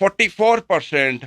44%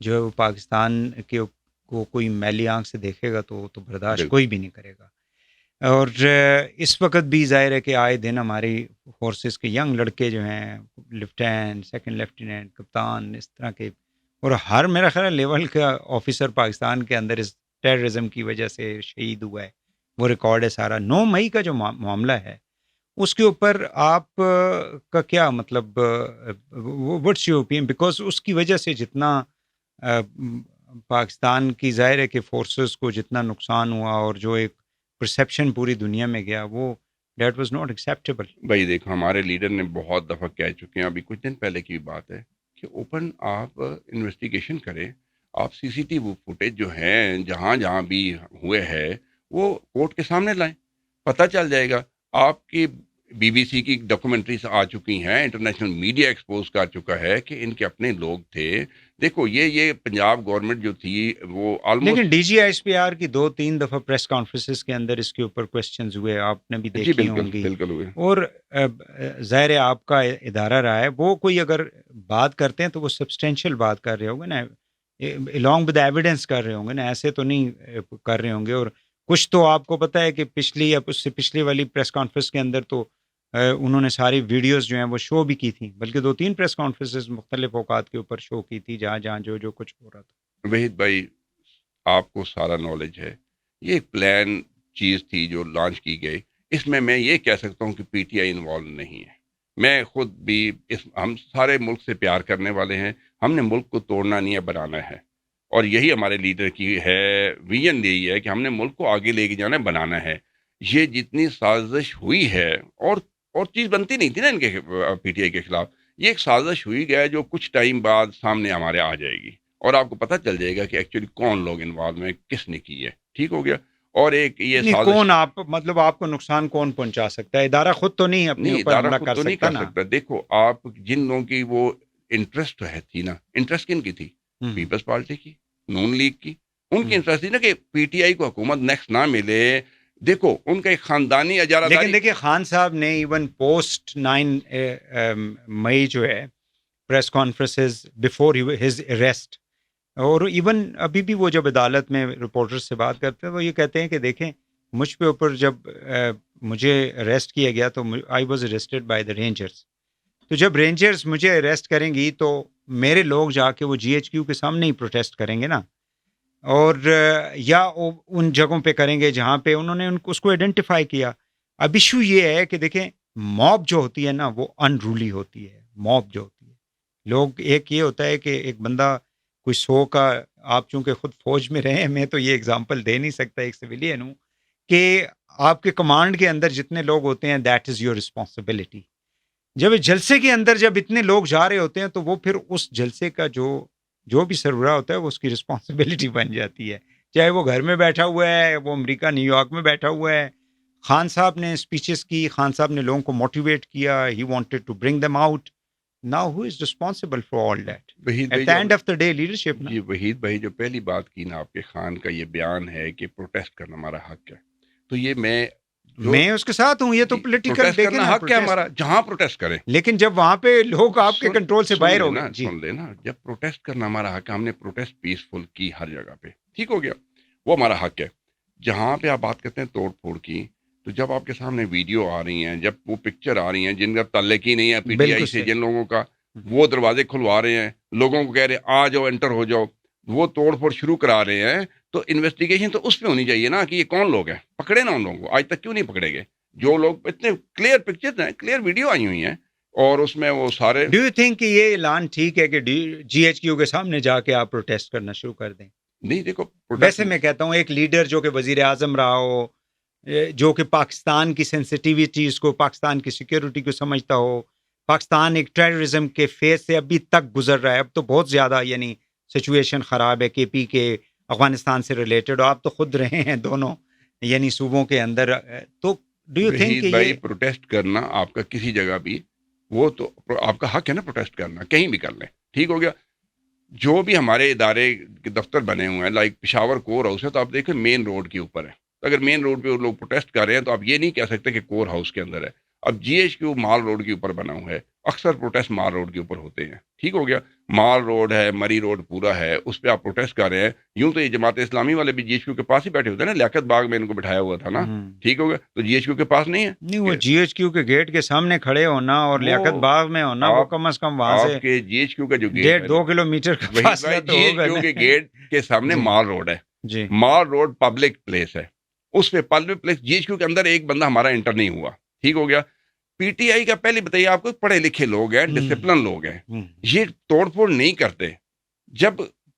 جو ہے وہ پاکستان کو کوئی میلی آنکھ سے دیکھے گا تو برداشت کوئی بھی نہیں کرے گا. اور اس وقت بھی ظاہر ہے کہ آئے دن ہماری فورسز کے ینگ لڑکے جو ہیں لیفٹیننٹ، سیکنڈ لیفٹیننٹ، کپتان، اس طرح کے، اور ہر میرا خیال لیول کا آفیسر پاکستان کے اندر اس ٹیررزم کی وجہ سے شہید ہوا ہے. وہ ریکارڈ ہے سارا. 9 مئی کا جو معاملہ ہے اس کے اوپر آپ کا کیا مطلب، وٹس یور اوپین؟ بیکاز اس کی وجہ سے جتنا پاکستان کی ظاہر ہے کہ فورسز کو جتنا نقصان ہوا اور جو ایک پرسیپشن پوری دنیا میں گیا، وہ دیٹ واز ناٹ ایکسیپٹیبل. بھائی دیکھو، ہمارے لیڈر نے بہت دفعہ کہہ چکے ہیں، ابھی کچھ دن پہلے کی بات ہے کہ اوپن آپ انویسٹیگیشن کریں. آپ سی سی ٹی وی فوٹیج جو ہیں جہاں جہاں بھی ہوئے ہے وہ کورٹ کے سامنے لائیں، پتہ چل جائے گا. آپ کی بی بی سی کی ڈاکومنٹریز آ چکی ہیں، انٹرنیشنل میڈیا ایکسپوز کر چکا ہے کہ ان کے اپنے لوگ تھے. دیکھو یہ پنجاب گورنمنٹ جو تھی وہ آلموسٹ، لیکن D G S P R کی 2-3 دفعہ پریس کانفرنسز کے اندر اس کے اوپر کوسچنز ہوئے، آپ نے بھی جی دیکھی ہوں گی. بالکل ہوئے. اور ظاہر ہے آپ کا ادارہ رہا ہے، وہ کوئی اگر بات کرتے ہیں تو وہ سبسٹینشیل بات کر رہے ہوں گے نا، along with ایویڈنس کر رہے ہوں گے نا، ایسے تو نہیں کر رہے ہوں گے. اور کچھ تو آپ کو پتہ ہے کہ پچھلی یا اس سے پچھلی والی پریس کانفرنس کے اندر تو انہوں نے ساری ویڈیوز جو ہیں وہ شو بھی کی تھیں، بلکہ 2-3 پریس کانفرنسز مختلف اوقات کے اوپر شو کی تھی جہاں جو کچھ ہو رہا تھا. وحید بھائی آپ کو سارا نالج ہے، یہ ایک پلان چیز تھی جو لانچ کی گئی. اس میں یہ کہہ سکتا ہوں کہ پی ٹی آئی انوالو نہیں ہے. میں خود بھی ہم سارے ملک سے پیار کرنے والے ہیں، ہم نے ملک کو توڑنا نہیں ہے، بنانا ہے. اور یہی ہمارے لیڈر کی ہے ویژن، یہی ہے کہ ہم نے ملک کو آگے لے کے جانا ہے، بنانا ہے. یہ جتنی سازش ہوئی ہے اور چیز بنتی نہیں تھی نا ان کے پی ٹی آئی کے خلاف، یہ ایک سازش ہوئی گیا جو کچھ ٹائم بعد سامنے ہمارے آ جائے گی اور آپ کو پتہ چل جائے گا کہ ایکچولی کون لوگ انوالو ہیں، کس نے کی ہے. ٹھیک ہو گیا. اور ایک یہ نہیں، کون آپ مطلب آپ کو نقصان کون پہنچا سکتا ہے؟ ادارہ خود تو نہیں اپنے اوپر حملہ کر سکتا نا. دیکھو آپ جن لوگوں کی وہ انٹرسٹ ہے تھی نا، انٹرسٹ کن کی تھی؟ پیپلز پارٹی کی، نون لیگ کی. ان کی انٹرسٹ تھی نا کہ پی ٹی آئی کو حکومت نیکسٹ نہ ملے. دیکھو ان کا ایک خاندانی اجارہ داری. لیکن دیکھیں خان صاحب نے ایون پوسٹ 9 مئی جو ہے press conferences before his arrest, اور ایون ابھی بھی وہ جب عدالت میں رپورٹر سے بات کرتے ہیں وہ یہ کہتے ہیں کہ دیکھیں مجھ پہ اوپر جب مجھے اریسٹ کیا گیا تو I was arrested by the rangers. تو جب رینجرز مجھے اریسٹ کریں گی تو میرے لوگ جا کے وہ جی ایچ کیو کے سامنے ہی پروٹیسٹ کریں گے نا، اور یا ان جگہوں پہ کریں گے جہاں پہ انہوں نے اس کو آئیڈینٹیفائی کیا. اب ایشو یہ ہے کہ دیکھیں موب جو ہوتی ہے نا وہ انرولی ہوتی ہے. موب جو ہوتی ہے، لوگ، ایک یہ ہوتا ہے کہ ایک بندہ کوئی 100 کا، آپ چونکہ خود فوج میں رہے ہیں، میں تو یہ اگزامپل دے نہیں سکتا ایک سویلین ہوں، کہ آپ کے کمانڈ کے اندر جتنے لوگ ہوتے ہیں دیٹ از یور رسپانسبلٹی. جب جلسے کے اندر جب اتنے لوگ جا رہے ہوتے ہیں تو وہ پھر اس جلسے کا جو بھی سربراہ ہوتا ہے وہ اس کی رسپانسبلٹی بن جاتی ہے، چاہے وہ گھر میں بیٹھا ہوا ہے، وہ امریکہ نیو یارک میں بیٹھا ہوا ہے. خان صاحب نے اسپیچز کی، خان صاحب نے لوگوں کو موٹیویٹ کیا، he wanted to bring them out. Now who is responsible for all that? At the end of the day leadership. جی وحید بھائی جو پہلی بات کی نا آپ کے خان کا یہ بیان ہے کہ پروٹیسٹ کرنا ہمارا حق ہے، تو یہ میں اس کے ساتھ ہوں، یہ تو پولیٹیکل حق ہے ہمارا، جہاں پروٹیسٹ کریں. لیکن جب وہاں پہ لوگ آپ کے کنٹرول سے باہر ہو گئے، سن لینا، جب پروٹیسٹ کرنا ہمارا حق ہے، ہم نے پروٹیسٹ پیسفل کی ہر جگہ پہ، ٹھیک ہو گیا، وہ ہمارا حق ہے. جہاں پہ آپ بات کرتے ہیں توڑ پھوڑ کی، تو جب آپ کے سامنے ویڈیو آ رہی ہیں، جب وہ پکچر آ رہی ہیں جن کا تعلق ہی نہیں ہے پی ٹی آئی سے، جن لوگوں کا وہ دروازے کھلوا رہے ہیں، لوگوں کو کہہ رہے ہیں آ جاؤ، انٹر ہو جاؤ، وہ توڑ پھوڑ شروع کرا رہے ہیں، تو انویسٹیگیشن تو اس پہ ہونی چاہیے نا کہ یہ کون لوگ ہیں، پکڑے نا ان لوگوں کو. آج تک کیوں نہیں پکڑے گئے؟ جو لوگ اتنے کلیئر پکچر ہیں، کلیئر ویڈیو آئی ہوئی ہیں، اور اس میں وہ سارے. ڈو یو تھنک کہ یہ اعلان ٹھیک ہے کہ جی ایچ کیو کے سامنے جا کے آپ پروٹیسٹ کرنا شروع کر دیں؟ نہیں دیکھو، ویسے میں کہتا ہوں ایک لیڈر جو کہ وزیر اعظم رہا ہو، جو کہ پاکستان کی سینسٹیوٹیز کو، پاکستان کی سیکیورٹی کو سمجھتا ہو، پاکستان ایک ٹیررزم کے فیز سے ابھی تک گزر رہا ہے، اب تو بہت زیادہ یعنی سچویشن خراب ہے کے پی کے، افغانستان سے ریلیٹڈ، اور آپ تو خود رہے ہیں دونوں یعنی صوبوں کے اندر. تو ڈو یو تھنک کہ بھائی پروٹیسٹ کرنا آپ کا کسی جگہ بھی، وہ تو آپ کا حق ہے نا پروٹیسٹ کرنا، کہیں بھی کر لیں، ٹھیک ہو گیا. جو بھی ہمارے ادارے کے دفتر بنے ہوئے ہیں، لائک پشاور کور ہاؤس ہے، تو آپ دیکھیں مین روڈ کے اوپر ہے. اگر مین روڈ پہ لوگ پروٹیسٹ کر رہے ہیں تو آپ یہ نہیں کہہ سکتے کہ کور ہاؤس کے اندر ہے. اب جی ایچ کیو مال روڈ کے اوپر بنا ہوا ہے، اکثر پروٹیسٹ مال روڈ کے اوپر ہوتے ہیں. ٹھیک ہو گیا, مال روڈ ہے, مری روڈ پورا ہے, اس پہ آپ پروٹیسٹ کر رہے ہیں. یوں تو یہ جماعت اسلامی والے بھی جی ایچ کیو کے پاس ہی بیٹھے ہوتے ہیں نا, لیاقت باغ میں ان کو بٹھایا ہوا تھا نا. ٹھیک ہو گیا, تو جی ایچ کیو کے پاس نہیں ہے. نہیں, وہ جی ایچ کیو کے گیٹ کے سامنے کھڑے ہونا اور لیاقت باغ میں ہونا, وہ کم از کم وہاں سے آپ کے جی ایچ کیو کا جو گیٹ 1.5-2 کلومیٹر کا فاصلہ تو جی ایچ ہوگا کیو کے گیٹ کے سامنے مال روڈ ہے. جی, مال روڈ پبلک پلیس ہے, اس پہ public place G H Q کے اندر ایک بندہ ہمارا انٹر نہیں ہوا. ٹھیک ہو گیا. پی ٹی آئی کا پہلے بتائیے آپ کو, پڑھے لکھے لوگ ہیں, ڈسپلن لوگ ہیں, یہ توڑ پھوڑ نہیں کرتے. جب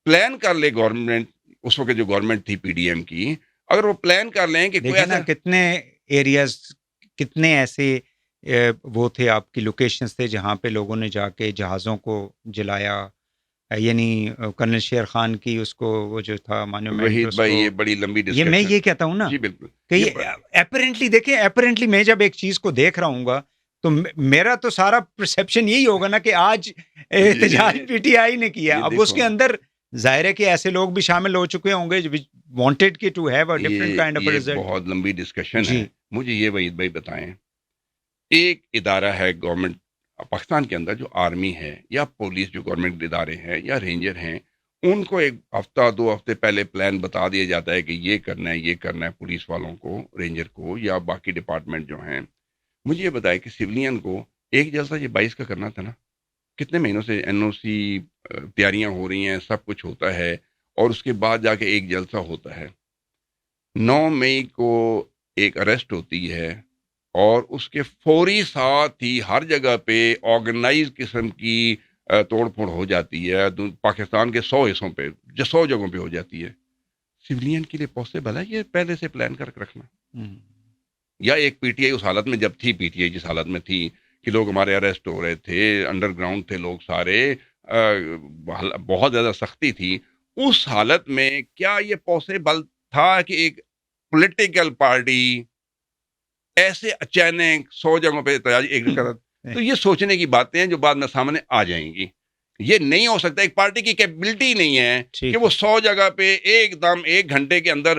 پلان کر لے گورنمنٹ, اس وقت جو گورنمنٹ تھی پی ڈی ایم کی, اگر وہ پلان کر لیں کہ کوئی ایسا, کتنے ایریاز, کتنے ایسے وہ تھے آپ کی لوکیشنز تھے جہاں پہ لوگوں نے جا کے جہازوں کو جلایا, یعنی کرنل شیر خان کی اس کو وہ جو تھا وحید بھائی, یہ بڑی لمبی یہ میں یہ کہتا ہوں نا. جی بالکل, کہ اپیرنٹلی دیکھیں, اپیرنٹلی میں جب ایک چیز کو دیکھ رہا ہوں گا تو میرا تو سارا پرسیپشن یہی ہوگا نا کہ آج احتجاج پی ٹی آئی نے کیا. اب اس کے اندر ظاہر ہے کہ ایسے لوگ بھی شامل ہو چکے ہوں گے وانٹیڈ کہ to have a different kind of result. بہت لمبی ڈسکشن ہے. مجھے یہ وحید بھائی بتائیں, ایک ادارہ ہے گورنمنٹ پاکستان کے اندر جو آرمی ہے یا پولیس جو گورنمنٹ ادارے ہیں یا رینجر ہیں, ان کو ایک ہفتہ 2 ہفتے پہلے پلان بتا دیا جاتا ہے کہ یہ کرنا ہے, یہ کرنا ہے, پولیس والوں کو, رینجر کو یا باقی ڈپارٹمنٹ جو ہیں. مجھے یہ بتائے کہ سویلین کو ایک جلسہ یہ 22 کا کرنا تھا نا, کتنے مہینوں سے این او سی تیاریاں ہو رہی ہیں, سب کچھ ہوتا ہے, اور اس کے بعد جا کے ایک جلسہ ہوتا ہے. 9 مئی کو ایک اریسٹ ہوتی ہے, اور اس کے فوری ساتھ ہی ہر جگہ پہ آرگنائز قسم کی توڑ پھوڑ ہو جاتی ہے. پاکستان کے 100 حصوں پہ, 100 جگہوں پہ ہو جاتی ہے. سویلین کے لیے پاسبل ہے یہ پہلے سے پلان کر کے رکھنا؟ یا ایک پی ٹی آئی اس حالت میں جب تھی, پی ٹی آئی جس حالت میں تھی کہ لوگ ہمارے اریسٹ ہو رہے تھے, انڈر گراؤنڈ تھے لوگ سارے, بہت زیادہ سختی تھی, اس حالت میں کیا یہ پاسبل تھا کہ ایک پولیٹیکل پارٹی ایسے اچانک 100 جگہوں پہ احتجاج ایک کرت؟ تو یہ سوچنے کی باتیں ہیں جو بعد میں سامنے آ جائیں گی. یہ نہیں ہو سکتا, ایک پارٹی کی کیپبلٹی نہیں ہے کہ وہ 100 جگہ پہ ایک دم 1 گھنٹے کے اندر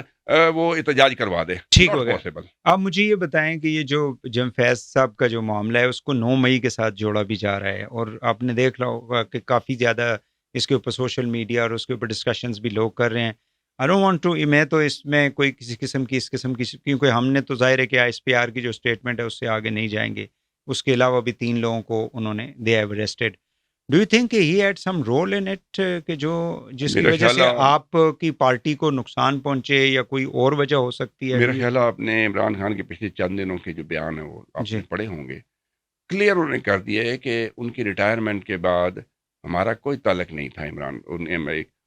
وہ احتجاج کروا دے. ٹھیک ہو گیا. آپ مجھے یہ بتائیں کہ یہ جو جم فیض صاحب کا جو معاملہ ہے اس کو 9 مئی کے ساتھ جوڑا بھی جا رہا ہے, اور آپ نے دیکھ رہا ہوگا کہ کافی زیادہ اس کے اوپر سوشل میڈیا اور اس کے اوپر ڈسکشنز بھی لوگ کر رہے ہیں. I don't want to, میں تو اس میں کوئی کسی قسم کی اس قسم کی, کیونکہ ہم نے تو ظاہر ہے کہ ایس پی آر کی جو اسٹیٹمنٹ ہے اس سے آگے نہیں جائیں گے. اس کے علاوہ بھی 3 لوگوں کو انہوں نے they have arrested. Do you think he had some role in it, کہ جو جس کی وجہ سے آپ کی پارٹی کو نقصان پہنچے, یا کوئی اور وجہ ہو سکتی ہے؟ میرا خیال ہے آپ نے عمران خان کے پچھلے چند دنوں کے جو بیان ہیں وہ آپ نے پڑھے ہوں گے. کلیئر انہوں نے کر دیا ہے کہ ان کی ریٹائرمنٹ کے بعد ہمارا کوئی تعلق نہیں تھا عمران.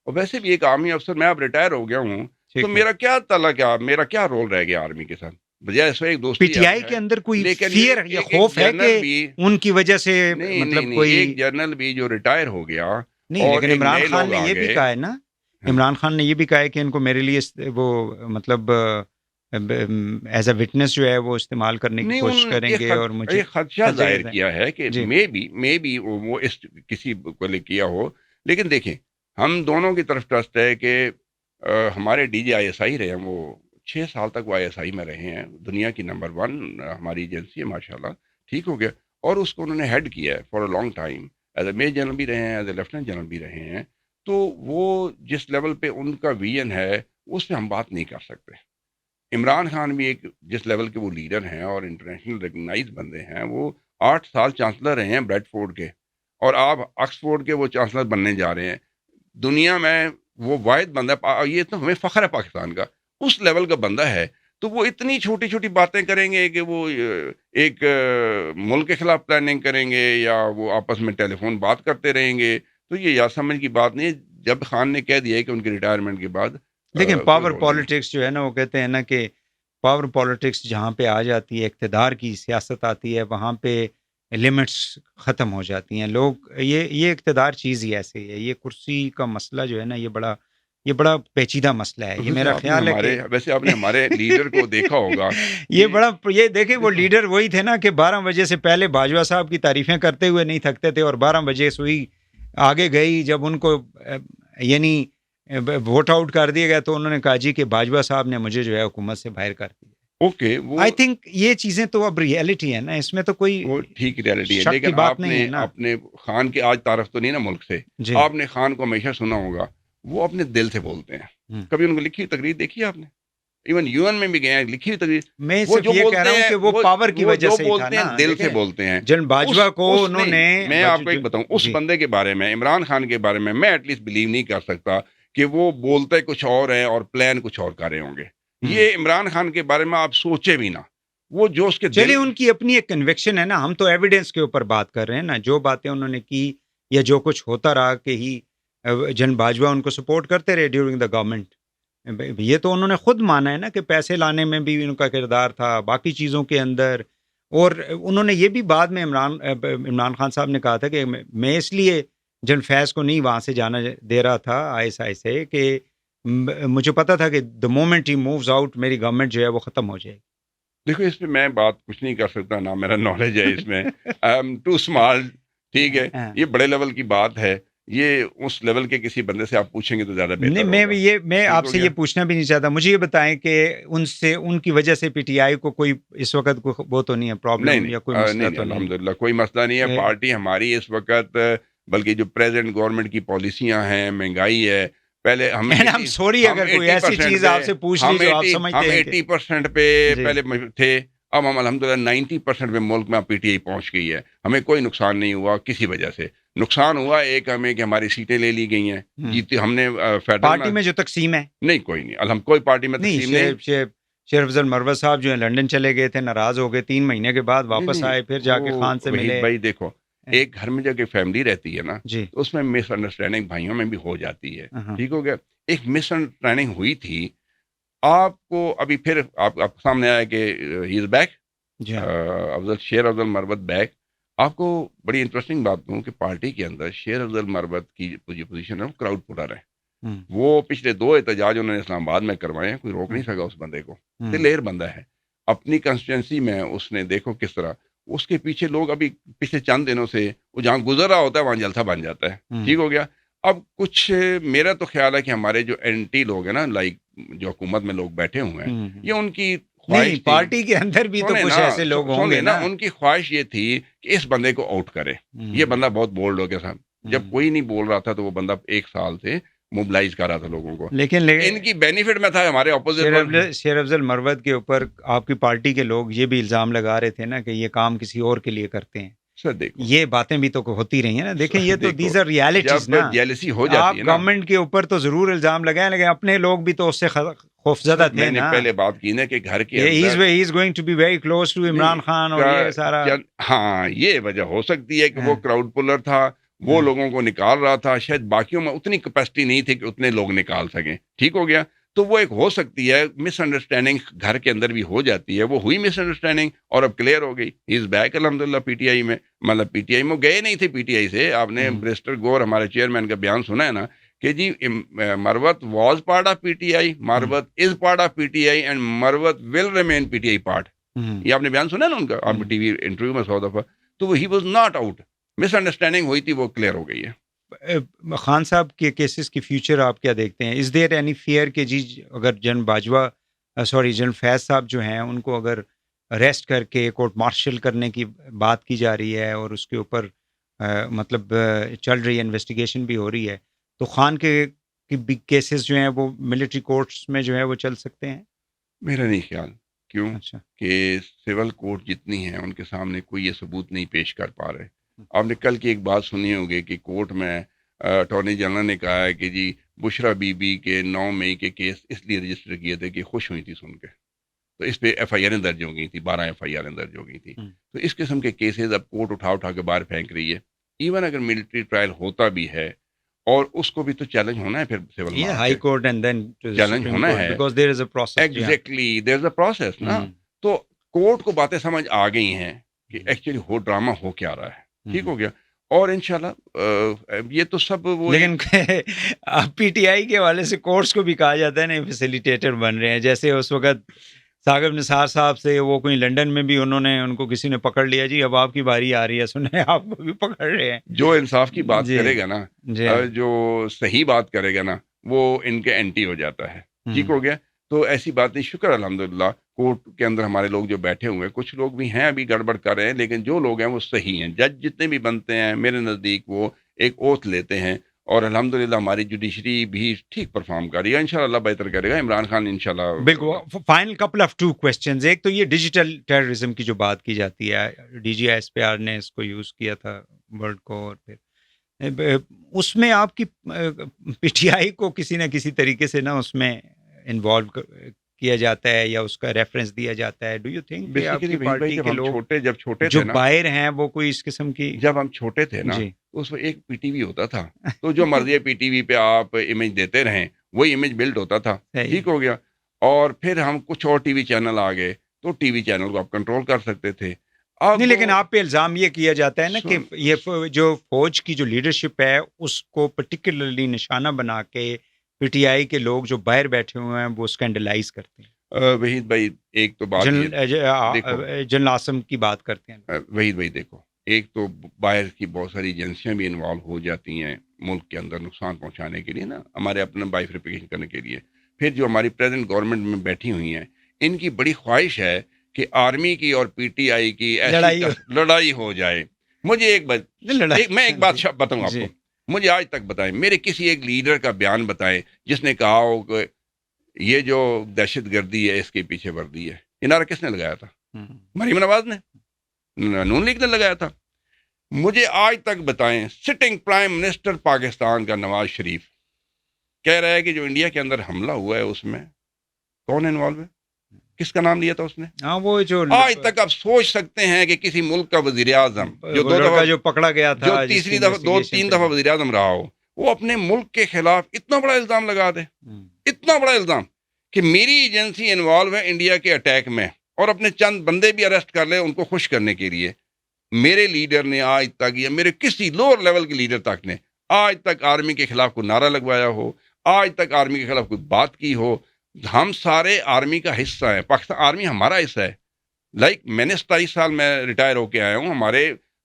اور ویسے بھی ایک آرمی افسر, میں اب ریٹائر ہو گیا ہوں, تو میرا کیا تعلق ہے, میرا کیا رول رہ گیا آرمی کے ساتھ؟ بجائے اس ایک دوستی پی ٹی آئی کے اندر کوئی فیئر یا خوف ہے کہ ان کی وجہ سے مطلب کوئی ایک جنرل بھی جو ریٹائر ہو گیا نہیں, لیکن عمران خان نے یہ بھی کہا ہے نا, عمران خان نے یہ بھی کہا ہے کہ ان کو میرے لیے وہ مطلب ایز اے وٹنس جو ہے وہ استعمال کرنے کی کوشش کریں گے, اور مجھے خدشہ ظاہر کیا ہے کہ مے بی وہ اس کسی کو لے کیا ہو. لیکن دیکھیں, ہم دونوں کی طرف ٹرسٹ ہے کہ ہمارے D G I S I رہے ہیں, وہ 6 سال تک وہ آئی ایس آئی میں رہے ہیں, دنیا کی نمبر 1 ہماری ایجنسی ہے ماشاءاللہ. ٹھیک ہو گیا, اور اس کو انہوں نے ہیڈ کیا ہے for a long time, as a major general بھی رہے ہیں, ایز اے لیفٹیننٹ جنرل بھی رہے ہیں. تو وہ جس لیول پہ ان کا ویژن ہے اس پہ ہم بات نہیں کر سکتے. عمران خان بھی ایک جس لیول کے وہ لیڈر ہیں اور انٹرنیشنل ریکگنائز بندے ہیں, وہ 8 سال چانسلر رہے ہیں بریڈ فورڈ کے, اور آپ آکسفورڈ کے وہ چانسلر بننے جا رہے ہیں. دنیا میں وہ واحد بندہ ہے, یہ تو ہمیں فخر ہے پاکستان کا, اس لیول کا بندہ ہے. تو وہ اتنی چھوٹی چھوٹی باتیں کریں گے کہ وہ ایک ملک کے خلاف پلاننگ کریں گے, یا وہ آپس میں ٹیلی فون بات کرتے رہیں گے. تو یہ یاد سمجھ کی بات نہیں ہے. جب خان نے کہہ دیا ہے کہ ان کی ریٹائرمنٹ کے بعد, لیکن پاور پالیٹکس جو ہے نا, وہ کہتے ہیں نا کہ پاور پالیٹکس جہاں پہ آ جاتی ہے, اقتدار کی سیاست آتی ہے, وہاں پہ لمٹس ختم ہو جاتی ہیں. لوگ یہ اقتدار چیز ہی ایسے ہے, یہ کرسی کا مسئلہ جو ہے نا, یہ بڑا پیچیدہ مسئلہ ہے. یہ میرا خیال ہے کہ ویسے آپ نے ہمارے لیڈر کو دیکھا ہوگا, یہ دیکھیں وہ لیڈر وہی تھے نا کہ 12 بجے سے پہلے باجوہ صاحب کی تعریفیں کرتے ہوئے نہیں تھکتے تھے, اور 12 بجے سوئی آگے گئی. جب ان کو یعنی ووٹ آؤٹ کر دیا گیا تو انہوں نے کہا جی کہ باجوہ صاحب نے مجھے جو ہے حکومت سے باہر کر دیا. اوکے وہ آئی تھنک یہ چیزیں تو اب ریئلٹی ہے نا، اس میں تو کوئی وہ ٹھیک ریالٹی ہے، شک کی لیکن بات آپ نہیں نے ہے نا۔ اپنے خان کے آج تعارف تو نہیں نا ملک سے، جی آپ نے خان کو ہمیشہ سنا ہوگا وہ اپنے دل سے بولتے ہیں، کبھی ان کو لکھی ہوئی تقریر دیکھی ہے آپ نے؟ ایون یو این میں بھی گئے ہیں، لکھی ہوئی تقریر، میں وہ صرف جو یہ کہہ بولتے رہا ہوں ہیں کہ وہ پاور کی وجہ سے ہی تھا بولتے ہیں نا، دل سے دیکھیں، بولتے ہیں۔ جن باجوہ کو اس انہوں نے میں آپ کو ایک بتاؤں، اس جی بندے کے بارے میں، عمران خان کے بارے میں ایٹ لیسٹ بلیو نہیں کر سکتا کہ وہ بولتے کچھ اور ہیں اور پلان کچھ اور کر رہے ہوں گے۔ یہ عمران خان کے بارے میں آپ سوچے بھی نہ، وہ جو اس کے چلیے ان کی اپنی ایک کنوکشن ہے نا، ہم تو ایویڈنس کے اوپر بات کر رہے ہیں نا، جو باتیں انہوں نے کی یا جو کچھ ہوتا رہا کہ ہی جن باجوہ ان کو سپورٹ کرتے رہے ڈیورنگ دا گورنمنٹ، یہ تو انہوں نے خود مانا ہے نا کہ پیسے لانے میں بھی ان کا کردار تھا، باقی چیزوں کے اندر، اور انہوں نے یہ بھی بعد میں عمران خان صاحب نے کہا تھا کہ میں اس لیے جن فیض کو نہیں وہاں سے جانا دے رہا تھا ISI سے کہ مجھے پتا تھا کہ the moment he moves out میری گورنمنٹ جو ہے وہ ختم ہو جائے گی۔ دیکھو اس پہ میں بات کچھ نہیں کر سکتا، نہ میرا نالج ہے اس میں، آئی ایم ٹو اسمال، ٹھیک ہے، یہ بڑے لیول کی بات ہے، یہ اس لیول کے کسی بندے سے آپ پوچھیں گے تو زیادہ بہتر نہیں، میں آپ سے ہوگا۔ یہ پوچھنا بھی نہیں چاہتا، مجھے یہ بتائیں کہ ان کی وجہ سے PTI کو کوئی اس وقت کوئی وہ تو نہیں ہے پرابلم یا کوئی مسئلہ تو نہیں؟ الحمدللہ کوئی مسئلہ نہیں ہے، پارٹی ہماری اس وقت، بلکہ جو پریزنٹ گورنمنٹ کی پالیسیاں ہیں، مہنگائی ہے، پہلے ہم سوری اگر کوئی ایسی چیز آپ سے پوچھ لی جو آپ سمجھتے ہیں 80% پہ پہلے تھے، اب ہم الحمدللہ 90% پہ ملک میں PTI پہنچ گئی ہے، ہمیں کوئی نقصان نہیں ہوا کسی وجہ سے۔ نقصان ہوا ایک ہمیں کہ ہماری سیٹیں لے لی گئی ہیں، جیتی ہم نے پارٹی میں جو تقسیم ہے نہیں، کوئی نہیں، کوئی پارٹی میں تقسیم نہیں۔ شیخ افضل مروت صاحب جو ہے لنڈن چلے گئے تھے، ناراض ہو گئے، 3 مہینے کے بعد واپس آئے، پھر جا کے خان سے ملے۔ بھائی دیکھو، ایک گھر میں جب فیملی رہتی ہے نا، جی تو اس میں مس انڈرسٹینڈنگ بھائیوں میں بھی ہو جاتی ہے، ٹھیک ہو گیا۔ ایک مس انڈرسٹینڈنگ ہوئی تھی، آپ کو ابھی پھر آپ سامنے آیا کہ ہی از بیک، شیر افضل مروت بیک۔ آپ کو بڑی انٹرسٹنگ بات کہوں کہ پارٹی کے اندر شیر افضل مروت کی جو پوزیشن ہے وہ کراؤڈ پٹر ہے، وہ پچھلے 2 احتجاج انہوں نے اسلام آباد میں کروائے ہیں، کوئی روک نہیں سکا اس بندے کو، دلیر بندہ ہے، اپنی کنسٹیٹوئنسی میں اس نے دیکھو کس طرح اس کے پیچھے لوگ ابھی پچھلے چند دنوں سے وہ جہاں گزر رہا ہوتا ہے وہاں جلسہ بن جاتا ہے، ٹھیک ہو گیا۔ اب کچھ میرا تو خیال ہے کہ ہمارے جو اینٹی لوگ ہیں نا، لائک جو حکومت میں لوگ بیٹھے ہوئے ہیں، یہ ان کی نہیں، پارٹی کے اندر بھی تو کچھ ایسے لوگ ہوں گے نا، ان کی خواہش یہ تھی کہ اس بندے کو آؤٹ کرے۔ یہ بندہ بہت بولڈ ہو گیا صاحب، جب کوئی نہیں بول رہا تھا تو وہ بندہ 1 سال سے موبلائز کر رہا تھا لوگوں کو، لیکن ان کی بینیفٹ میں تھا ہمارے اپوزٹ۔ شیر افضل مروت کے اوپر آپ کی پارٹی کے لوگ یہ بھی الزام لگا رہے تھے نا کہ یہ کام کسی اور کے لیے کرتے ہیں، سر دیکھو یہ باتیں بھی تو ہوتی رہی ہیں نا، دیکھیں یہ تو دیز آر ریالٹیز نا، جیلسی ہو جاتی ہے نا۔ آپ گورنمنٹ کے اوپر تو ضرور الزام لگائیں، لیکن اپنے لوگ بھی تو اس سے خوفزدہ تھے نا۔ میں نے پہلے بات کی نا کہ گھر کے اندر ہی is going to be very close to Imran Khan, اور یہ سارا، ہاں یہ وجہ ہو سکتی ہے کہ وہ کراؤڈ پولر تھا، وہ لوگوں کو نکال رہا تھا، شاید باقیوں میں اتنی کیپیسٹی نہیں تھی کہ اتنے لوگ نکال سکیں، ٹھیک ہو گیا۔ تو وہ ایک ہو سکتی ہے مس انڈرسٹینڈنگ، گھر کے اندر بھی ہو جاتی ہے، وہ ہوئی مس انڈرسٹینڈنگ اور اب کلیئر ہو گئی، ہی از بیک الحمدللہ PTI میں، مطلب PTI میں گئے نہیں تھے PTI سے۔ آپ نے برسٹر گور ہمارے چیئرمین کا بیان سنا ہے نا کہ جی Marwat was part of PTI، Marwat is part of PTI and Marwat will remain PTI part, یہ آپ نے بیان سنا ہے نا ان کا، آپ ٹی وی انٹرویو میں 100 دفعہ، تو he was not out, miss understanding ہوئی تھی، وہ کلیئر ہو گئی ہے۔ خان صاحب کے کیسز کی فیوچر آپ کیا دیکھتے ہیں؟ از دیر اینی فیئر کہ جی اگر جن فیض صاحب جو ہیں ان کو اگر اریسٹ کر کے کورٹ مارشل کرنے کی بات کی جا رہی ہے اور اس کے اوپر مطلب چل رہی ہے، انویسٹیگیشن بھی ہو رہی ہے، تو خان کے کیسز جو ہیں وہ ملٹری کورٹس میں جو ہے وہ چل سکتے ہیں؟ میرا نہیں خیال، کیوں؟ اچھا، کہ سول کورٹ جتنی ہیں ان کے سامنے کوئی یہ ثبوت نہیں پیش کر پا رہے۔ آپ نے کل کی ایک بات سنی ہوگی کہ کورٹ میں اٹارنی جنرل نے کہا ہے کہ جی بشرا بی بی کے 9 مئی کے کیس اس لیے رجسٹر کیے تھے کہ خوش ہوئی تھی سن کے، تو اس پہ FIR درج ہو گئی تھی، 12 FIR درج ہو گئی تھی۔ تو اس قسم کے کیسز اب کورٹ اٹھا کے باہر پھینک رہی ہے۔ ایون اگر ملٹری ٹرائل ہوتا بھی ہے اور اس کو بھی تو چیلنج ہونا ہے، پھر civil high court and then challenge ہونا ہے، because there is a process. Exactly there is a process نا۔ تو کورٹ کو باتیں سمجھ آ گئی ہیں کہ ایکچولی وہ ڈرامہ ہو کیا رہا ہے، ٹھیک ہو گیا۔ اور انشاءاللہ یہ تو سب وہ، لیکن PTI کے حوالے سے کورٹس کو بھی کہا جاتا ہے نا فیسیلیٹیٹر بن رہے ہیں، جیسے اس وقت ثاقب نثار صاحب سے وہ کوئی لنڈن میں بھی ان کو کسی نے پکڑ لیا، جی اب آپ کی باری آ رہی ہے، سنیں آپ کو بھی پکڑ رہے ہیں۔ جو انصاف کی بات کرے گا نا، جو صحیح بات کرے گا نا، وہ ان کے اینٹی ہو جاتا ہے، ٹھیک ہو گیا۔ تو ایسی بات نہیں. شکر الحمدللہ کورٹ کے اندر ہمارے لوگ جو بیٹھے ہوئے ہیں, کچھ لوگ بھی ہیں ابھی گڑبڑ کر رہے ہیں, لیکن جو لوگ ہیں وہ صحیح ہیں. جج جتنے بھی بنتے ہیں میرے نزدیک وہ ایک اوتھ لیتے ہیں, اور الحمدللہ ہماری جوڈیشری بھی ٹھیک پرفارم کر رہی ہے. انشاءاللہ بہتر کرے گا عمران خان انشاءاللہ. بالکل. Final couple of 2 questions. ایک تو یہ ڈیجیٹل ٹیررزم کی جو بات کی جاتی ہے, D G S P R نے اس کو یوز کیا تھا ورڈ کو, اور پھر اس میں آپ کی پی ٹی آئی کو کسی نہ کسی طریقے سے نا اس میں انوالو کیا جاتا ہے یا اس کا ریفرنس دیا جاتا ہے. ڈو یو تھنک کہ آپ کی پارٹی کے لوگ جب چھوٹے جو تھے نا, باہر ہیں وہ کوئی اس قسم کی, جب ہم چھوٹے تھے نا, جی اس میں ایک پی ٹی وی ہوتا تھا, تو جو مرضی پی ٹی وی پہ آپ امیج دیتے رہیں وہی امیج بلڈ ہوتا تھا. ٹھیک ہو گیا. اور پھر ہم کچھ اور ٹی وی چینل آ گئے, تو ٹی وی چینل کو آپ کنٹرول کر سکتے تھے. نہیں, لیکن آپ پہ الزام یہ کیا جاتا ہے نا کہ یہ جو فوج کی جو لیڈرشپ ہے اس کو پرٹیکولرلی نشانہ بنا کے پی ٹی آئی کے لوگ جو باہر بیٹھے ہوئے ہیں وہ اسکینڈلائز کرتے ہیں. وحید بھائی ایک تو بات جنرل عاصم کی بات کرتے ہیں. وحید بھائی دیکھو, ایک تو باہر کی بہت ساری ایجنسیاں بھی انوالو ہو جاتی ہیں ملک کے اندر نقصان پہنچانے کے لیے نا, ہمارے اپنا بائیفرکیشن کرنے کے لیے. پھر جو ہماری پریزنٹ گورنمنٹ میں بیٹھی ہوئی ہیں, ان کی بڑی خواہش ہے کہ آرمی کی اور پی ٹی آئی کی لڑائی ہو جائے. مجھے میں ایک بات بتاؤں آپ کو, مجھے آج تک بتائیں, میرے کسی ایک لیڈر کا بیان بتائیں جس نے کہا ہو کہ یہ جو دہشت گردی ہے اس کے پیچھے وردی ہے. یہ نعرہ کس نے لگایا تھا؟ مریم نواز نے, نون لیگ نے لگایا تھا. مجھے آج تک بتائیں, سٹنگ پرائم منسٹر پاکستان کا نواز شریف کہہ رہا ہے کہ جو انڈیا کے اندر حملہ ہوا ہے اس میں کون انوالو ہے, کس کا نام لیا تھا اس نے؟ وہ جو آج تک آپ سوچ سکتے ہیں کہ کسی ملک کا وزیر اعظم جو پکڑا گیا تھا, جو تیسری دفعہ 2-3 دفعہ وزیر اعظم رہا ہو, وہ اپنے ملک کے خلاف اتنا بڑا الزام لگا دے, اتنا بڑا الزام کہ میری ایجنسی انوالو ہے انڈیا کے اٹیک میں, اور اپنے چند بندے بھی اریسٹ کر لے ان کو خوش کرنے کے لیے. میرے لیڈر نے آج تک, یا میرے کسی لوور لیول کے لیڈر تک نے آج تک آرمی کے خلاف کوئی نعرہ لگوایا ہو, آج تک آرمی کے خلاف کوئی بات کی ہو. ہم سارے آرمی کا حصہ ہیں, پاکستان آرمی ہمارا حصہ ہے. میں نے 27 سال میں ریٹائر ہو کے آیا ہوں,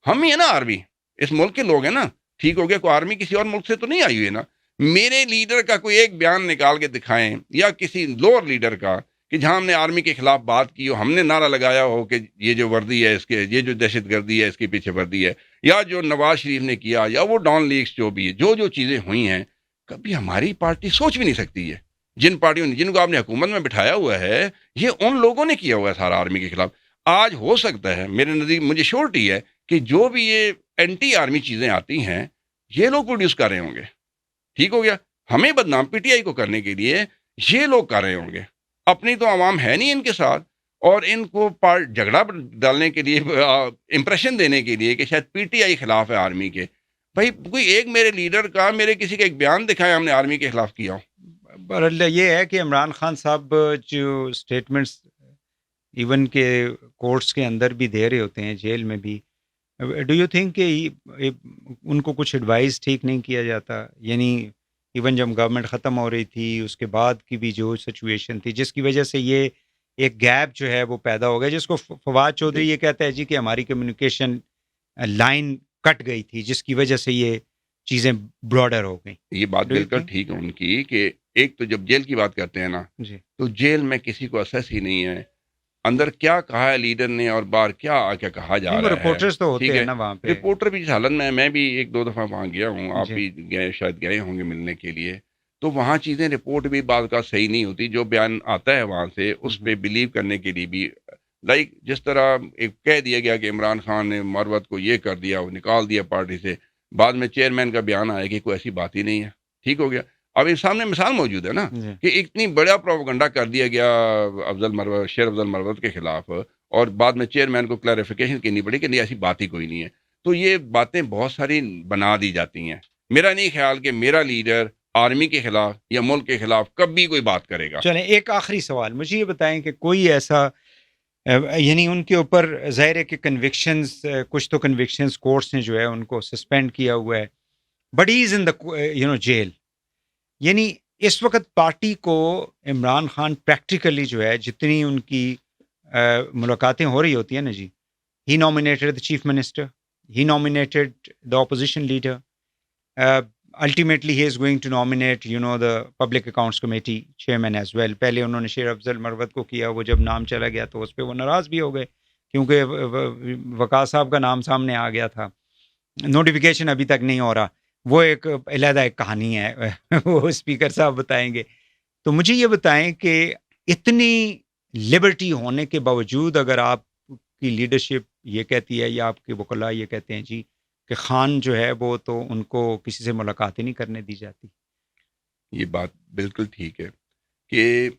ہم ہی ہیں نا آرمی, اس ملک کے لوگ ہیں نا. ٹھیک ہو گیا, کوئی آرمی کسی اور ملک سے تو نہیں آئی ہوئی ہے نا. میرے لیڈر کا کوئی ایک بیان نکال کے دکھائیں, یا کسی لوور لیڈر کا, کہ جہاں ہم نے آرمی کے خلاف بات کی ہو, ہم نے نعرہ لگایا ہو کہ یہ جو وردی ہے اس کے, یہ جو دہشت گردی ہے اس کے پیچھے وردی ہے, یا جو نواز شریف نے کیا, یا وہ ڈان لیکس جو بھی ہے, جو چیزیں ہوئی ہیں, کبھی ہماری پارٹی سوچ بھی نہیں سکتی ہے. جن پارٹیوں نے, جن کو آپ نے حکومت میں بٹھایا ہوا ہے, یہ ان لوگوں نے کیا ہوا ہے سارا آرمی کے خلاف. آج ہو سکتا ہے, میرے نزدیک مجھے شیورٹی ہے کہ جو بھی یہ اینٹی آرمی چیزیں آتی ہیں یہ لوگ پروڈیوس کر رہے ہوں گے. ٹھیک ہو گیا, ہمیں بدنام پی ٹی آئی کو کرنے کے لیے یہ لوگ کر رہے ہوں گے. اپنی تو عوام ہے نہیں ان کے ساتھ, اور ان کو جھگڑا ڈالنے کے لیے, امپریشن دینے کے لیے کہ شاید پی ٹی آئی خلاف ہے آرمی کے. بھائی کوئی ایک میرے لیڈر کا, میرے کسی کا ایک بیان دکھائے ہم نے آرمی کے خلاف کیا ہو. بہرحال یہ ہے کہ عمران خان صاحب جو اسٹیٹمنٹس ایون کہ کورٹس کے اندر بھی دے رہے ہوتے ہیں, جیل میں بھی, ڈو یو تھنک کہ ان کو کچھ ایڈوائز ٹھیک نہیں کیا جاتا؟ یعنی ایون جب گورنمنٹ ختم ہو رہی تھی اس کے بعد کی بھی جو سچویشن تھی جس کی وجہ سے یہ ایک گیپ جو ہے وہ پیدا ہو گیا, جس کو فواد چودھری یہ کہتا ہے جی کہ ہماری کمیونیکیشن لائن کٹ گئی تھی جس کی وجہ سے یہ چیزیں براڈر ہو گئیں. یہ بات بالکل ٹھیک ہے ان کی, کہ ایک تو جب جیل کی بات کرتے ہیں نا, تو جیل میں کسی کو اسیس ہی نہیں ہے اندر کیا کہا ہے لیڈر نے اور باہر کیا کہا جا رہا ہے. رپورٹرز تو ہوتے ہیں نا وہاں پہ, رپورٹر بھی اس حالت میں بھی 1-2 دفعہ وہاں گیا ہوں, آپ بھی گئے, شاید گئے ہوں گے ملنے کے لیے. تو وہاں چیزیں رپورٹ بھی بعض کا صحیح نہیں ہوتی, جو بیان آتا ہے وہاں سے اس پہ بلیو کرنے کے لیے بھی, جس طرح ایک کہہ دیا گیا کہ عمران خان نے مروت کو یہ کر دیا, وہ نکال دیا پارٹی سے, بعد میں چیئرمین کا بیان آیا کہ کوئی ایسی بات ہی نہیں ہے. ٹھیک ہو گیا, اب ان سامنے مثال موجود ہے نا کہ اتنی بڑا پروپیگنڈا کر دیا گیا شیر افضل مروت کے خلاف, اور بعد میں چیئرمین کو کلیریفیکیشن کرنی پڑی کہ نہیں ایسی بات ہی کوئی نہیں ہے. تو یہ باتیں بہت ساری بنا دی جاتی ہیں. میرا نہیں خیال کہ میرا لیڈر آرمی کے خلاف یا ملک کے خلاف کبھی کوئی بات کرے گا. چلیں ایک آخری سوال, مجھے یہ بتائیں کہ کوئی ایسا, یعنی ان کے اوپر ظاہر ہے کہ کنوکشنز, کچھ تو کنوکشنز کورٹس نے جو ہے ان کو سسپینڈ کیا ہوا ہے, but he is in the jail. یعنی اس وقت پارٹی کو عمران خان پریکٹیکلی جو ہے جتنی ان کی ملاقاتیں ہو رہی ہوتی ہیں نا جی, he nominated the chief minister, he nominated the opposition leader, ultimately he is going to nominate the Public Accounts Committee chairman as well. پہلے انہوں نے شیر افضل مروت کو کیا, وہ جب نام چلا گیا تو اس پہ وہ ناراض بھی ہو گئے کیونکہ وقاص صاحب کا نام سامنے آ گیا تھا. نوٹیفیکیشن ابھی تک نہیں ہو رہا, وہ ایک علیحدہ ایک کہانی ہے, وہ اسپیکر صاحب بتائیں گے. تو مجھے یہ بتائیں کہ اتنی لبرٹی ہونے کے باوجود اگر آپ کی لیڈرشپ یہ کہتی ہے یا آپ کے وکلاء یہ کہتے ہیں جی کہ خان جو ہے وہ تو ان کو کسی سے ملاقات ہی نہیں کرنے دی جاتی. یہ بات بالکل ٹھیک ہے کہ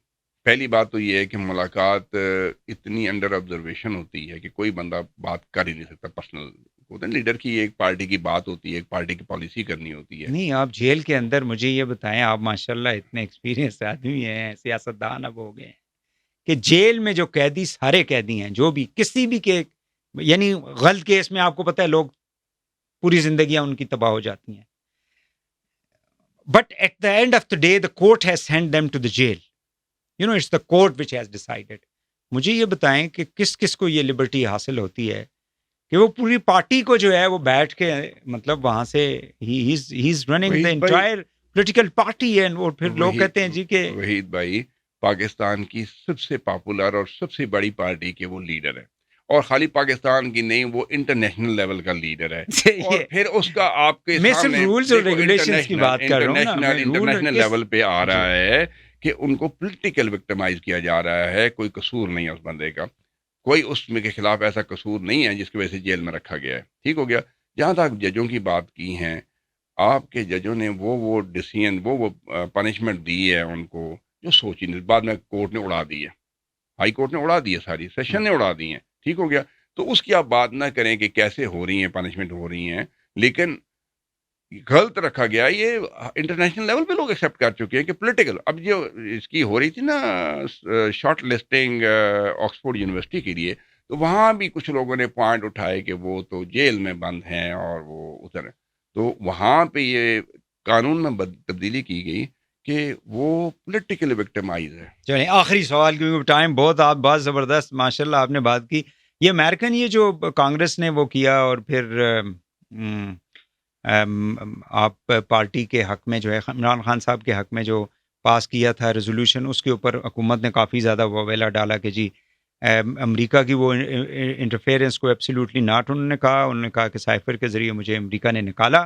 پہلی بات تو یہ ہے کہ ملاقات اتنی انڈر آبزرویشن ہوتی ہے کہ کوئی بندہ بات کر ہی نہیں سکتا. پرسنل ہوتا ہے, لیڈر کی ایک پارٹی کی بات ہوتی ہے, ایک پارٹی کی پالیسی کرنی ہوتی ہے. نہیں, آپ جیل کے اندر مجھے یہ بتائیں, آپ ماشاءاللہ اتنے ایکسپیرینس آدمی ہیں, سیاستدان اب ہو گئے ہیں, کہ جیل میں جو قیدی سارے قیدی ہیں جو بھی کسی بھی کے یعنی غلط کیس میں آپ کو پتہ ہے لوگ پوری زندگیاں ان کی تباہ ہو جاتی ہیں, but at the end of the day the court has send them to the jail. It's the court which has decided. مجھے یہ بتائیں کہ کس کس کو یہ لبرٹی حاصل ہوتی ہے کہ وہ پوری پارٹی کو جو ہے وہ بیٹھ کے مطلب وہاں سے he is running the entire political party ہے, اور پھر لوگ کہتے ہیں جی کہ وحید بھائی پاکستان کی سب سے پاپولر اور سب سے بڑی پارٹی کے وہ لیڈر ہے, اور خالی پاکستان کی نہیں, وہ انٹرنیشنل لیول کا لیڈر ہے. اور پھر اس کا آپ کے سامنے رولز اور ریگولیشنز کی بات کر رہا ہوں نا, انٹرنیشنل لیول پہ آ رہا ہے کہ ان کو پولیٹیکل وکٹمائز کیا جا رہا ہے. کوئی قصور نہیں ہے اس بندے کا, کوئی اس میں کے خلاف ایسا قصور نہیں ہے جس کی وجہ سے جیل میں رکھا گیا ہے. ٹھیک ہو گیا. جہاں تک ججوں کی بات کی ہیں, آپ کے ججوں نے وہ ڈیسیژن وہ پنشمنٹ دی ہے ان کو جو سوچی نہیں, بعد میں کورٹ نے اڑا دی ہے, ہائی کورٹ نے اڑا دی ہے, ساری سیشن نے اڑا دی ہیں. ٹھیک ہو گیا. تو اس کی آپ بات نہ کریں کہ کیسے ہو رہی ہیں پنشمنٹ ہو رہی ہیں, لیکن غلط رکھا گیا. یہ انٹرنیشنل لیول پہ لوگ ایکسیپٹ کر چکے ہیں کہ پولیٹیکل. اب جو اس کی ہو رہی تھی نا شارٹ لسٹنگ آکسفورڈ یونیورسٹی کے لیے, تو وہاں بھی کچھ لوگوں نے پوائنٹ اٹھائے کہ وہ تو جیل میں بند ہیں اور وہ اتر, تو وہاں پہ یہ قانون میں تبدیلی کی گئی کہ وہ پولیٹیکل وکٹمائز ہے. چلیں آخری سوال, کیونکہ ٹائم بہت آپ بہت زبردست ماشاءاللہ آپ نے بات کی. یہ امریکن یہ جو کانگریس نے وہ کیا اور پھر آپ پارٹی کے حق میں جو ہے عمران خان صاحب کے حق میں جو پاس کیا تھا ریزولوشن, اس کے اوپر حکومت نے کافی زیادہ واویلا ڈالا کہ جی امریکہ کی وہ انٹرفیئرنس کو ایبسلیوٹلی ناٹ. انہوں نے کہا کہ سائفر کے ذریعے مجھے امریکہ نے نکالا,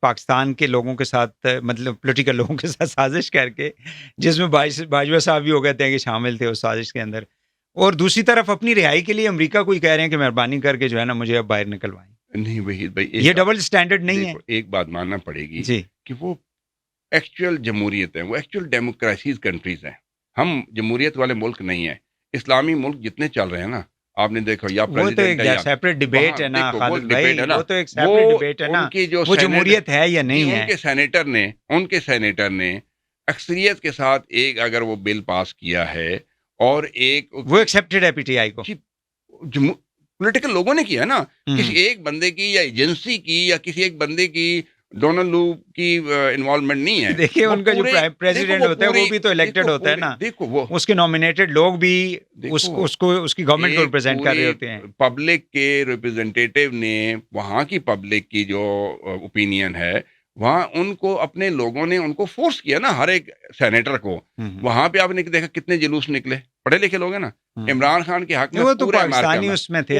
پاکستان کے لوگوں کے ساتھ مطلب پولیٹیکل لوگوں کے ساتھ سازش کر کے, جس میں باجوہ صاحب بھی ہو گئے تھے کہ شامل تھے اس سازش کے اندر, اور دوسری طرف اپنی رہائی کے لیے امریکہ کو ہی کہہ رہے ہیں کہ مہربانی کر کے جو ہے نا مجھے اب باہر نکلوائیں. نہیں وحید بھائی, یہ ڈبل سٹینڈرڈ نہیں ہے. ایک بات ماننا پڑے گی جی کہ وہ ایکچوئل جمہوریت ہے, وہ ایکچوئل ڈیموکریسیز کنٹریز ہیں. ہم جمہوریت والے ملک نہیں ہیں. اسلامی ملک جتنے چل رہے ہیں نا, آپ نے دیکھا یا وہ تو ایک سیپریٹ ڈیبیٹ ہے نا خالد بھائی, وہ تو ایک سیپریٹ ڈیبیٹ ہے نا, وہ جمہوریت ہے یا نہیں ہے. ان کے سینیٹر نے اکثریت کے ساتھ ایک اگر وہ بل پاس کیا ہے اور ایک وہ ایکسیپٹڈ ہے پی ٹی آئی کو, پولیٹیکل لوگوں نے کیا نا, کسی ایک بندے کی یا ایجنسی کی یا کسی ایک بندے کی ڈونلڈ لو کی انوالومنٹ نہیں ہے. دیکھیے ان کا جو پریزیڈنٹ ہوتا ہے وہ بھی تو الیکٹڈ ہوتا ہے نا, دیکھو وہ اس کے نومینیٹڈ لوگ بھی اس کی گورنمنٹ کو ریپرزینٹ کر رہے ہوتے ہیں. پبلک کے ریپرزینٹیٹیو نے وہاں کی پبلک کی جو اوپینین ہے وہاں ان کو اپنے لوگوں نے ان کو فورس کیا نا, ہر ایک سینیٹر کو. وہاں پہ آپ نے دیکھا کتنے جلوس نکلے, پڑھے لکھے لوگ ہیں نا. عمران خان کے حق میں وہ تو پاکستانی اس میں تھے,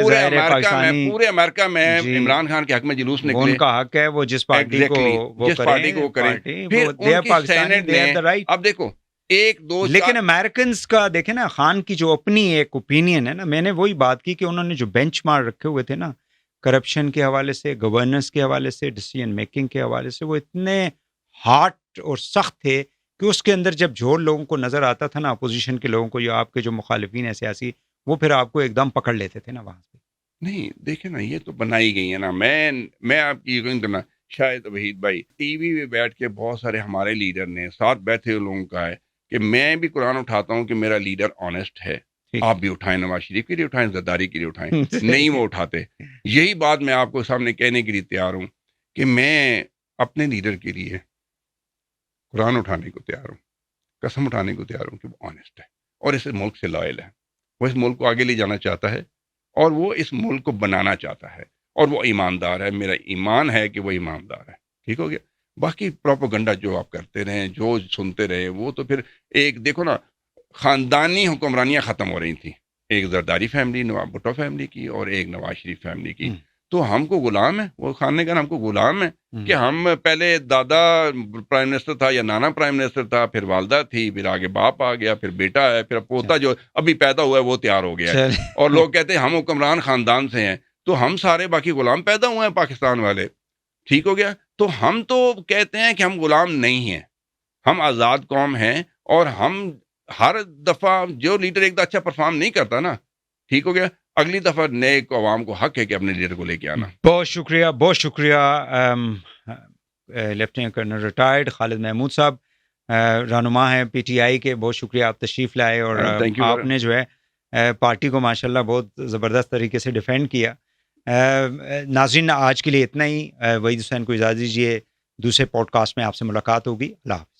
پورے امریکہ میں عمران خان کے حق میں جلوس نکلے. ان کا حق ہے وہ جس پارٹی کو کریں. اب دیکھو ایک دو, لیکن امریکنز کا دیکھیں نا, خان کی جو اپنی ایک اوپینین ہے نا, میں نے وہی بات کی کہ انہوں نے جو بینچ مارک رکھے ہوئے تھے نا کرپشن کے حوالے سے, گورننس کے حوالے سے, ڈیسیژن میکنگ کے حوالے سے, وہ اتنے ہارڈ اور سخت تھے کہ اس کے اندر جب جھوڑ لوگوں کو نظر آتا تھا نا, اپوزیشن کے لوگوں کو, یا آپ کے جو مخالفین ہیں سیاسی, وہ پھر آپ کو ایک دم پکڑ لیتے تھے نا وہاں پہ. نہیں دیکھیں نا, یہ تو بنائی گئی ہے نا. میں آپ کی یقین کرنا, شاید وحید بھائی ٹی وی پہ بیٹھ کے بہت سارے ہمارے لیڈر نے ساتھ بیٹھے لوگوں کا ہے کہ میں بھی قرآن اٹھاتا ہوں کہ میرا لیڈر آنیسٹ ہے, آپ بھی اٹھائیں, نواز شریف کے لیے اٹھائیں, زرداری کے لیے اٹھائیں. نہیں وہ اٹھاتے. یہی بات میں آپ کو سامنے کہنے کے لیے تیار ہوں کہ میں اپنے لیڈر کے لیے قرآن اٹھانے کو تیار ہوں, قسم اٹھانے کو تیار ہوں کہ وہ آنیسٹ ہے اور اس ملک سے لائل ہے. وہ اس ملک کو آگے لے جانا چاہتا ہے اور وہ اس ملک کو بنانا چاہتا ہے, اور وہ ایماندار ہے. میرا ایمان ہے کہ وہ ایماندار ہے. ٹھیک ہو گیا. باقی پروپیگنڈا جو آپ کرتے رہے، جو سنتے رہے، وہ تو پھر ایک دیکھو نا، خاندانی حکمرانیاں ختم ہو رہی تھیں، ایک زرداری فیملی، نواب بھٹو فیملی کی، اور ایک نواز شریف فیملی کی. تو ہم کو غلام ہے وہ خاندان، ہم کو غلام ہے کہ ہم پہلے دادا پرائم منسٹر تھا یا نانا پرائم منسٹر تھا، پھر والدہ تھی، پھر آگے باپ آ گیا، پھر بیٹا ہے، پھر پوتا جو ابھی پیدا ہوا ہے وہ تیار ہو گیا ہے، اور لوگ کہتے ہیں ہم حکمران خاندان سے ہیں، تو ہم سارے باقی غلام پیدا ہوئے ہیں پاکستان والے. ٹھیک ہو گیا. تو ہم تو کہتے ہیں کہ ہم غلام نہیں ہیں، ہم آزاد قوم ہیں، اور ہم ہر دفعہ جو لیڈر ایک دفعہ اچھا پرفارم نہیں کرتا نا، ٹھیک ہو گیا، اگلی دفعہ نئے عوام کو حق ہے کہ اپنے لیڈر کو لے کے آنا. بہت شکریہ، بہت شکریہ لیفٹیننٹ کرنل ریٹائرڈ خالد محمود صاحب، رہنما ہیں پی ٹی آئی کے. بہت شکریہ، آپ تشریف لائے، اور آپ نے جو ہے پارٹی کو ماشاءاللہ بہت زبردست طریقے سے ڈیفینڈ کیا. ناظرین آج کے لیے اتنا ہی. وحید حسین کو اجازت دیجیے، دوسرے پوڈ کاسٹ میں آپ سے ملاقات ہوگی. اللہ حافظ.